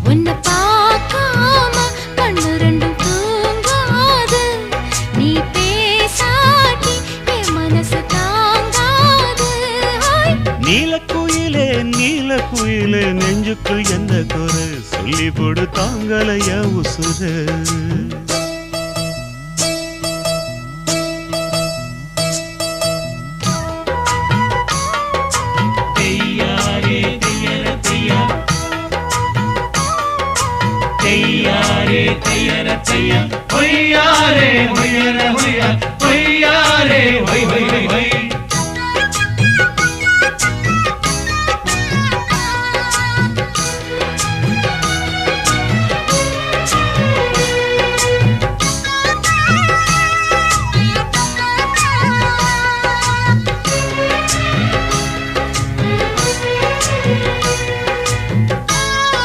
உன்னை பார்க்காம கண்ணு ரெண்டும் தூங்காது. நீ பேசாட்டி என் மனசு தாங்காது. நீலக்குயிலே நீலக்குயிலே நெஞ்சுக்குள் எந்த குறை சொல்லி போடு தாங்கலைய உசுர. தையாரே தையர தையா, ஒய்யாரே ஒய்யர ஒய்யா, ஒய்யாரே ஒய் ஒய் ஒய்.